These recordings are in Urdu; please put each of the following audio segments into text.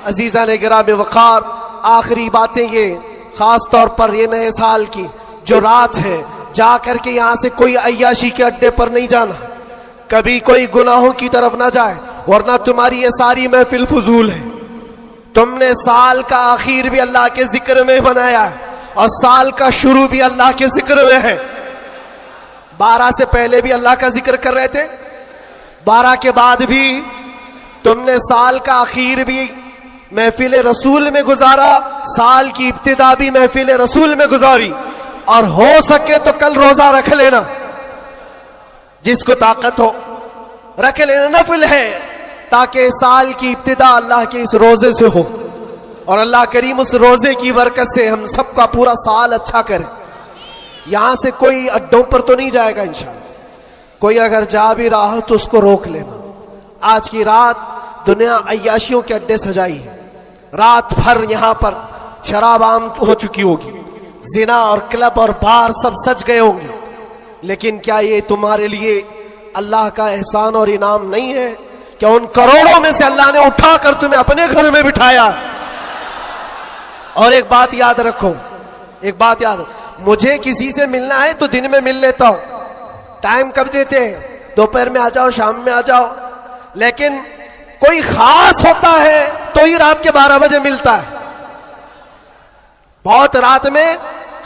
عزیزان گرام وقار، آخری باتیں یہ، خاص طور پر یہ نئے سال کی جو رات ہے، جا کر کے یہاں سے کوئی عیاشی کے اڈے پر نہیں جانا، کبھی کوئی گناہوں کی طرف نہ جائے، ورنہ تمہاری یہ ساری محفل فضول ہے۔ تم نے سال کا آخر بھی اللہ کے ذکر میں بنایا ہے اور سال کا شروع بھی اللہ کے ذکر میں ہے۔ 12 سے پہلے بھی اللہ کا ذکر کر رہے تھے، 12 کے بعد بھی تم نے سال کا آخر بھی محفل رسول میں گزارا، سال کی ابتدا بھی محفل رسول میں گزاری، اور ہو سکے تو کل روزہ رکھ لینا، جس کو طاقت ہو رکھ لینا، نفل ہے، تاکہ سال کی ابتدا اللہ کے اس روزے سے ہو، اور اللہ کریم اس روزے کی برکت سے ہم سب کا پورا سال اچھا کرے۔ یہاں سے کوئی اڈوں پر تو نہیں جائے گا انشاءاللہ، کوئی اگر جا بھی رہا ہو تو اس کو روک لینا۔ آج کی رات دنیا عیاشیوں کے اڈے سجائی ہے، رات بھر یہاں پر شراب عام ہو چکی ہوگی، زنا اور کلب اور بار سب سج گئے ہوں گے، لیکن کیا یہ تمہارے لیے اللہ کا احسان اور انعام نہیں ہے کہ ان کروڑوں میں سے اللہ نے اٹھا کر تمہیں اپنے گھر میں بٹھایا؟ اور ایک بات یاد رکھو، ایک بات یاد رکھو، مجھے کسی سے ملنا ہے تو دن میں مل لیتا ہوں، ٹائم کب دیتے ہیں؟ دوپہر میں آ جاؤ، شام میں آ جاؤ، لیکن کوئی خاص ہوتا ہے تو ہی رات کے 12 بجے ملتا ہے۔ بہت رات میں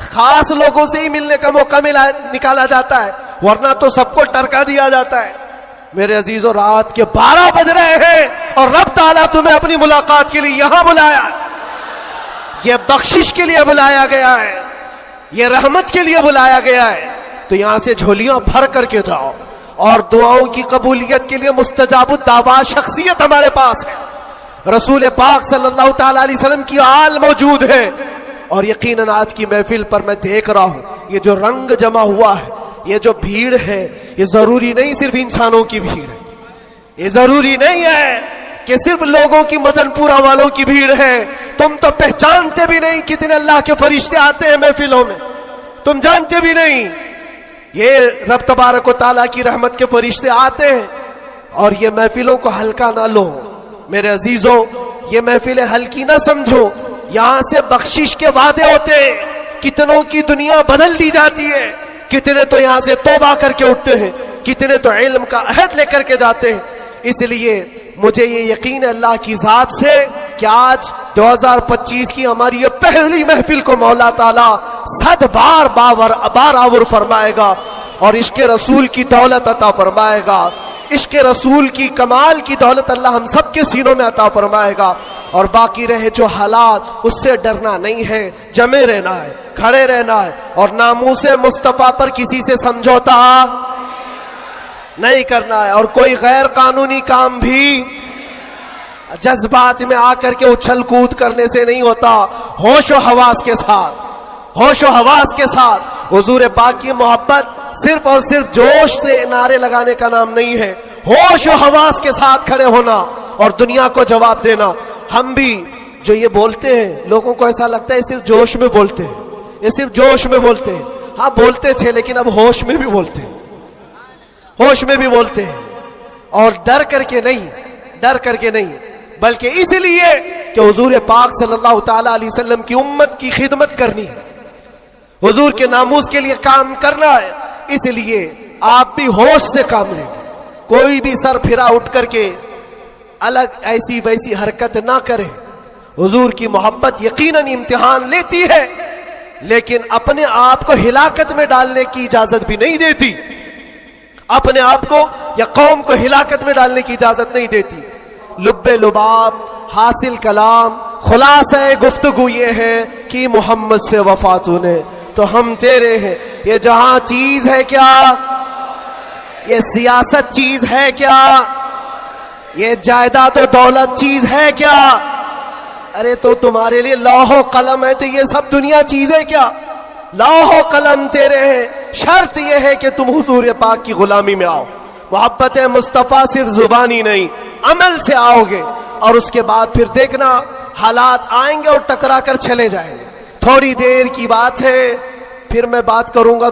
خاص لوگوں سے ہی ملنے کا موقع نکالا جاتا ہے، ورنہ تو سب کو ٹرکا دیا جاتا ہے۔ میرے عزیزو، رات کے 12 بج رہے ہیں اور رب تعالیٰ تمہیں اپنی ملاقات کے لیے یہاں بلایا ہے، یہ بخشش کے لیے بلایا گیا ہے، یہ رحمت کے لیے بلایا گیا ہے، تو یہاں سے جھولیاں بھر کر کے جاؤ، اور دعاؤں کی قبولیت کے لیے مستجاب الدعوات شخصیت ہمارے پاس ہے، رسول پاک صلی اللہ تعالی علیہ وسلم کی آل موجود ہے، اور یقیناً آج کی محفل پر میں دیکھ رہا ہوں یہ جو رنگ جمع ہوا ہے، یہ جو بھیڑ ہے، یہ ضروری نہیں صرف انسانوں کی بھیڑ ہے، یہ ضروری نہیں ہے کہ صرف لوگوں کی مدن پورا والوں کی بھیڑ ہے۔ تم تو پہچانتے بھی نہیں کتنے اللہ کے فرشتے آتے ہیں محفلوں میں، تم جانتے بھی نہیں، یہ رب تبارک و تعالیٰ کی رحمت کے فرشتے آتے ہیں، اور یہ محفلوں کو ہلکا نہ لو میرے عزیزوں، یہ محفلیں ہلکی نہ سمجھو، یہاں سے بخشش کے وعدے ہوتے ہیں، کتنوں کی دنیا بدل دی جاتی ہے، کتنے تو یہاں سے توبہ کر کے اٹھتے ہیں، کتنے تو علم کا عہد لے کر کے جاتے ہیں۔ اس لیے مجھے یہ یقین ہے اللہ کی ذات سے کہ آج 2025 کی ہماری یہ پہلی محفل کو مولا تعالیٰ 100 بار آور فرمائے گا، اور عشق رسول کی دولت عطا فرمائے گا، عشق رسول کی کمال کی دولت اللہ ہم سب کے سینوں میں عطا فرمائے گا، اور باقی رہے جو حالات اس سے ڈرنا نہیں ہے، جمے رہنا ہے، کھڑے رہنا ہے، اور ناموس مصطفیٰ پر کسی سے سمجھوتا نہیں کرنا ہے، اور کوئی غیر قانونی کام بھی جذبات میں آ کر کے اچھل کود کرنے سے نہیں ہوتا، ہوش و حواس کے ساتھ، ہوش و حواس کے ساتھ۔ حضور پاک کی محبت صرف اور صرف جوش سے نعرے لگانے کا نام نہیں ہے، ہوش و حواس کے ساتھ کھڑے ہونا اور دنیا کو جواب دینا۔ ہم بھی جو یہ بولتے ہیں، لوگوں کو ایسا لگتا ہے صرف جوش میں بولتے ہیں، یہ صرف جوش میں بولتے ہیں، ہاں بولتے تھے لیکن اب ہوش میں بھی بولتے ہیں، ہوش میں بھی بولتے ہیں، اور ڈر کر کے نہیں، بلکہ اس لیے کہ حضور پاک صلی اللہ تعالی علیہ وسلم کی امت کی خدمت کرنی ہے، حضور کے ناموس کے لیے کام کرنا ہے، اس لیے آپ بھی ہوش سے کام لیں گے، کوئی بھی سر پھرا اٹھ کر کے الگ ایسی ویسی حرکت نہ کریں۔ حضور کی محبت یقیناً امتحان لیتی ہے، لیکن اپنے آپ کو ہلاکت میں ڈالنے کی اجازت بھی نہیں دیتی، اپنے آپ کو یا قوم کو ہلاکت میں ڈالنے کی اجازت نہیں دیتی۔ لب لباب حاصل کلام خلاصہ گفتگو یہ ہے کہ محمد سے وفا نے تو ہم تیرے ہیں، یہ جہاں چیز ہے کیا، یہ سیاست چیز ہے کیا، یہ جائیداد و دولت چیز ہے کیا، ارے تو تمہارے لیے لوح و قلم ہے تو یہ سب دنیا چیزیں کیا، لوح و قلم تیرے ہیں، شرط یہ ہے کہ تم حضور پاک کی غلامی میں آؤ، محبت مصطفیٰ صرف زبانی نہیں عمل سے آؤ گے، اور اس کے بعد پھر دیکھنا حالات آئیں گے اور ٹکرا کر چلے جائیں گے، تھوڑی دیر کی بات ہے، پھر میں بات کروں گا